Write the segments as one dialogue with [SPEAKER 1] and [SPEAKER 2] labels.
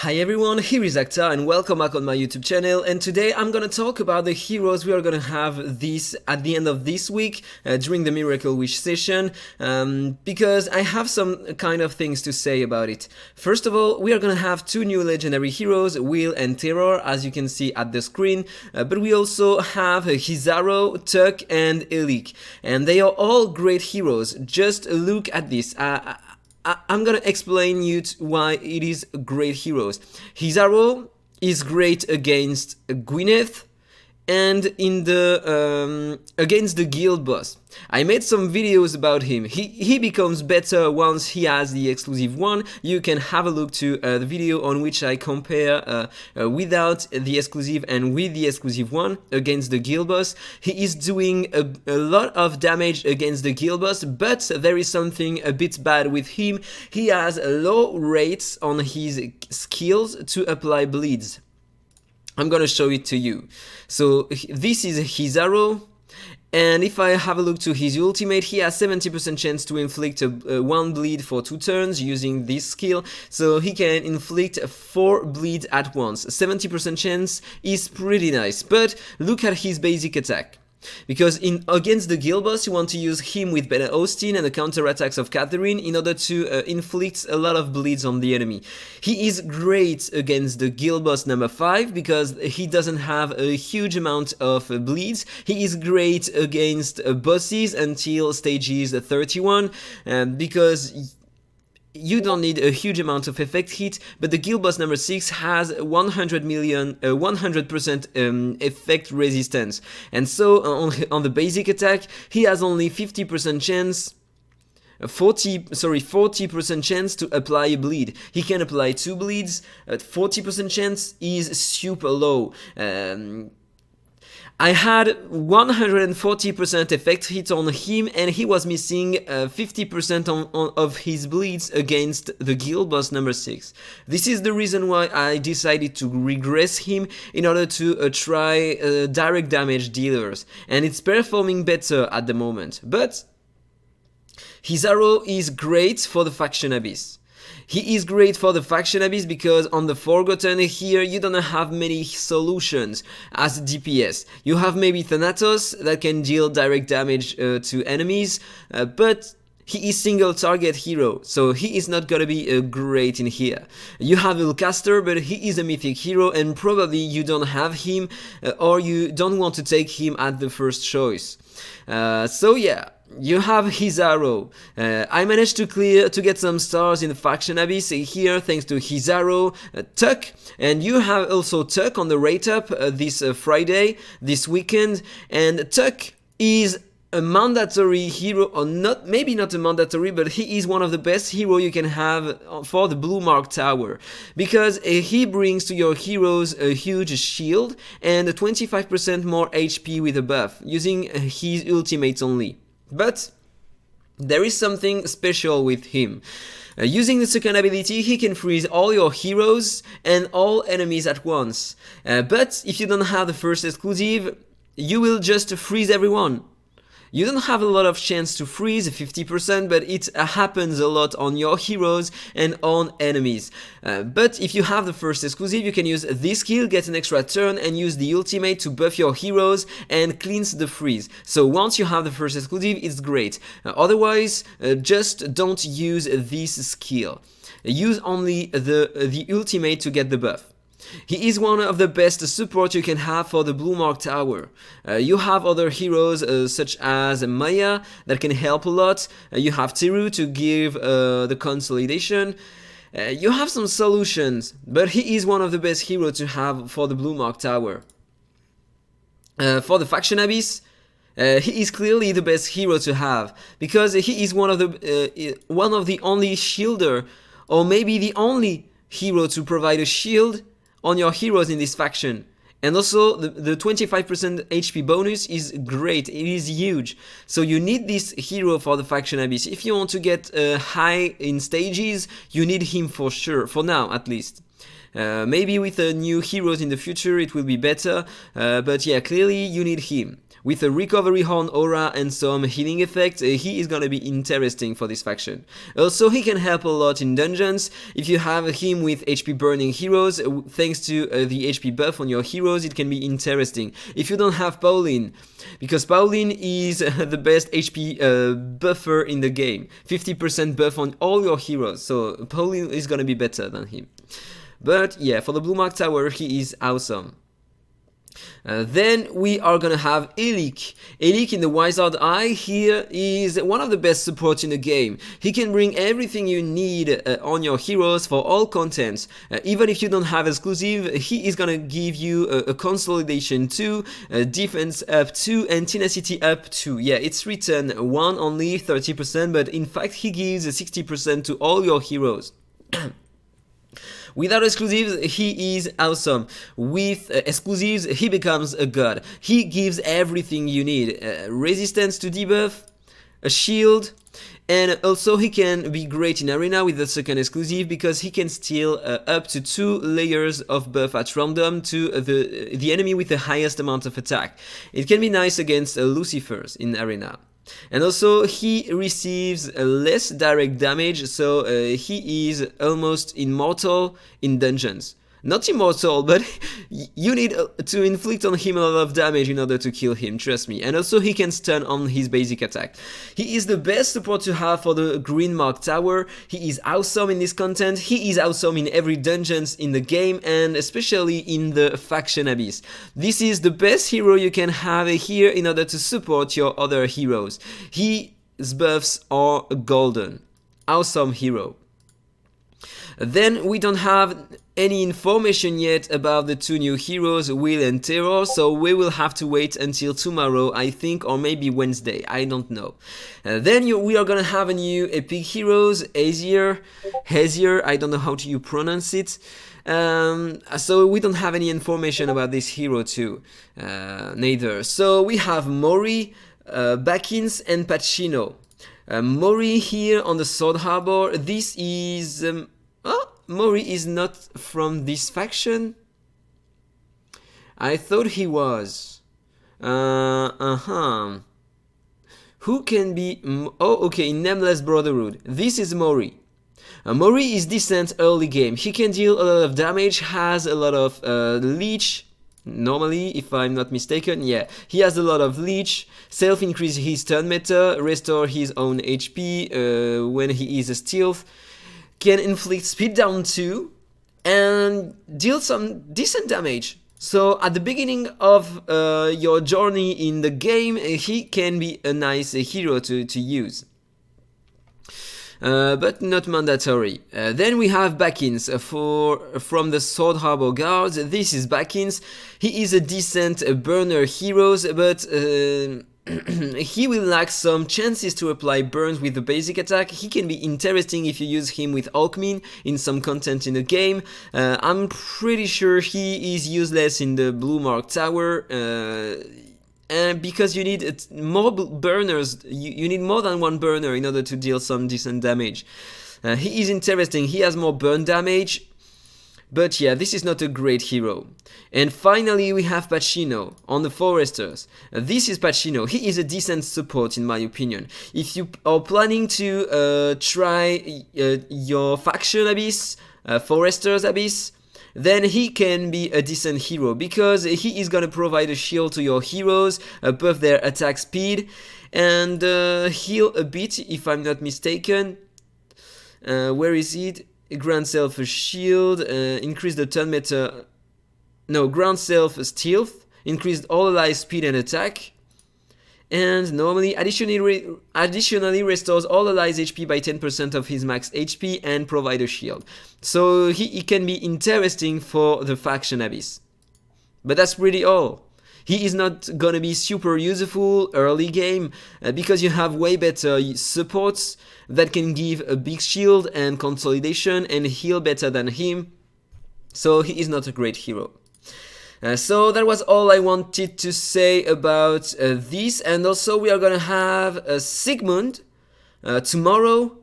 [SPEAKER 1] Hi everyone, here is AhkTaar and welcome back on my YouTube channel, and today I'm gonna talk about the heroes we are gonna have this at the end of this week during the Miracle Wish session, because I have some kind of things to say about it. First of all, we are gonna have two new legendary heroes, Will and Terror, as you can see at the screen, but we also have Hisaro, Turk and Elik, and they are all great heroes. Just look at this. I'm gonna explain you why it is great heroes. Hisaro is great against Gwyneth and in the against the guild boss. I made some videos about him. He becomes better once he has the exclusive one. You can have a look to the video on which I compare without the exclusive and with the exclusive one against the guild boss. He is doing a lot of damage against the guild boss, but there is something a bit bad with him. He has low rates on his skills to apply bleeds. I'm gonna show it to you. So this is Hisaro, and if I have a look to his ultimate, he has 70% chance to inflict one bleed for 2 turns using this skill, so he can inflict 4 bleeds at once. 70% chance is pretty nice, but look at his basic attack. Because against the guild boss, you want to use him with Ben Austin and the counterattacks of Catherine in order to inflict a lot of bleeds on the enemy. He is great against the guild boss number 5 because he doesn't have a huge amount of bleeds. He is great against bosses until stages 31 because you don't need a huge amount of effect hit, but the guild boss number 6 has 100% effect resistance, and so on the basic attack he has only 50% chance 40% chance to apply a bleed. He can apply 2 bleeds. 40% chance is super low. I had 140% effect hit on him, and he was missing 50% of his bleeds against the guild boss number 6. This is the reason why I decided to regress him in order to try direct damage dealers, and it's performing better at the moment. But Hisaro is great for the Faction Abyss. He is great for the Faction Abyss because on the Forgotten here you don't have many solutions as DPS. You have maybe Thanatos that can deal direct damage to enemies, but he is single target hero, so he is not gonna be great in here. You have AhkTaar, but he is a mythic hero and probably you don't have him or you don't want to take him at the first choice. So yeah. You have Hisaro. I managed to get some stars in the Faction Abyss here thanks to Hisaro, Turk, and you have also Turk on the rate up this Friday, this weekend, and Turk is a mandatory hero, or not, maybe not a mandatory, but he is one of the best hero you can have for the Blue Mark Tower, because he brings to your heroes a huge shield and 25% more HP with a buff, using his ultimates only. But there is something special with him. Using the second ability, he can freeze all your heroes and all enemies at once. But if you don't have the first exclusive, you will just freeze everyone. You don't have a lot of chance to freeze, 50%, but it happens a lot on your heroes and on enemies. But if you have the first exclusive, you can use this skill, get an extra turn, and use the ultimate to buff your heroes and cleanse the freeze. So once you have the first exclusive, it's great. Otherwise, just don't use this skill. Use only the ultimate to get the buff. He is one of the best support you can have for the Blue Mark Tower. You have other heroes such as Maya that can help a lot. You have Tiru to give the consolidation. You have some solutions, but he is one of the best heroes to have for the Blue Mark Tower. For the Faction Abyss, he is clearly the best hero to have because he is one of the only shielder, or maybe the only hero to provide a shield on your heroes in this faction. And also the 25% HP bonus is great, it is huge. So you need this hero for the Faction Abyss. If you want to get high in stages, you need him for sure, for now at least. Maybe with new heroes in the future it will be better, but yeah, clearly you need him. With a recovery horn aura and some healing effect, he is gonna be interesting for this faction. Also, he can help a lot in dungeons. If you have him with HP burning heroes, thanks to the HP buff on your heroes, it can be interesting. If you don't have Pauline, because Pauline is the best HP buffer in the game, 50% buff on all your heroes, so Pauline is gonna be better than him. But yeah, for the Blue Mark Tower, he is awesome. Then we are gonna have Elik. Elik in the Wizard Eye here is one of the best supports in the game. He can bring everything you need on your heroes for all contents. Even if you don't have exclusive, he is gonna give you a consolidation 2, defense up 2, and tenacity up 2. Yeah, it's written 1 only, 30%, but in fact he gives 60% to all your heroes. Without exclusives, he is awesome. With exclusives, he becomes a god. He gives everything you need. Resistance to debuff, a shield, and also he can be great in arena with the second exclusive because he can steal up to 2 layers of buff at random to the enemy with the highest amount of attack. It can be nice against Lucifers in arena. And also he receives less direct damage, so he is almost immortal in dungeons. Not immortal, but you need to inflict on him a lot of damage in order to kill him, trust me. And also he can stun on his basic attack. He is the best support to have for the Green Mark Tower. He is awesome in this content. He is awesome in every dungeons in the game, and especially in the Faction Abyss. This is the best hero you can have here in order to support your other heroes. His buffs are golden. Awesome hero. Then we don't have any information yet about the 2 new heroes, Will and Terror, so we will have to wait until tomorrow, I think, or maybe Wednesday, I don't know. Then we are gonna have a new epic heroes, Hesier, I don't know how you pronounce it. So we don't have any information about this hero too, neither. So we have Mori, Bakins and Pacino. Mori here on the Sword Harbor, this is... Mori is not from this faction? I thought he was. Who can be... Oh, okay, in Nameless Brotherhood. This is Mori. Mori is decent early game. He can deal a lot of damage, has a lot of leech. Normally, if I'm not mistaken, yeah. He has a lot of leech, self-increase his turn meter, restore his own HP when he is a stealth. Can inflict speed down 2 and deal some decent damage. So at the beginning of your journey in the game, he can be a nice hero to use. But not mandatory. Then we have Bakins from the Sword Harbor Guards. This is Bakins. He is a decent burner hero, but he will lack some chances to apply burns with the basic attack. He can be interesting if you use him with Alchemy in some content in the game. I'm pretty sure he is useless in the Blue Mark Tower. And because you need more burners, you need more than 1 burner in order to deal some decent damage. He is interesting, he has more burn damage, but yeah, this is not a great hero. And finally we have Pacino on the Foresters. This is Pacino, he is a decent support in my opinion. If you are planning to try your Faction Abyss, Foresters Abyss, then he can be a decent hero because he is gonna provide a shield to your heroes, buff their attack speed, and heal a bit if I'm not mistaken. Where is it? Grant self a shield, increase the turn meter. No, grant self a stealth, increase all allies speed and attack. And normally additionally restores all allies HP by 10% of his max HP and provide a shield. So he can be interesting for the Faction Abyss. But that's really all. He is not gonna be super useful early game because you have way better supports that can give a big shield and consolidation and heal better than him. So he is not a great hero. So that was all I wanted to say about this, and also we are gonna have Sigmund tomorrow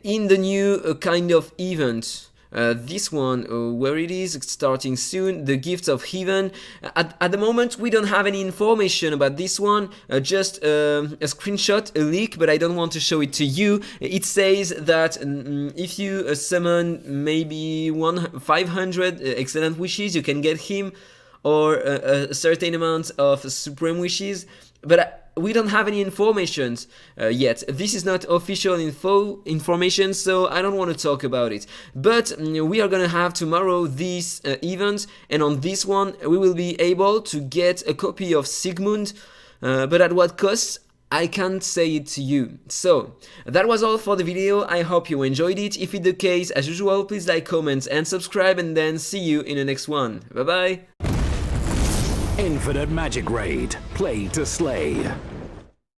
[SPEAKER 1] in the new kind of event. this one, where it is, starting soon, the Gifts of Heaven. At the moment, we don't have any information about this one, just a screenshot, a leak, but I don't want to show it to you. It says that if you summon maybe 500 excellent wishes, you can get him, or a certain amount of supreme wishes, but we don't have any information yet. This is not official information, so I don't want to talk about it. But we are gonna have tomorrow this event, and on this one we will be able to get a copy of Sigmund, but at what cost? I can't say it to you. So, that was all for the video. I hope you enjoyed it. If it's the case, as usual, please like, comment and subscribe, and then see you in the next one. Bye bye!
[SPEAKER 2] Infinite Magicraid. Play to slay.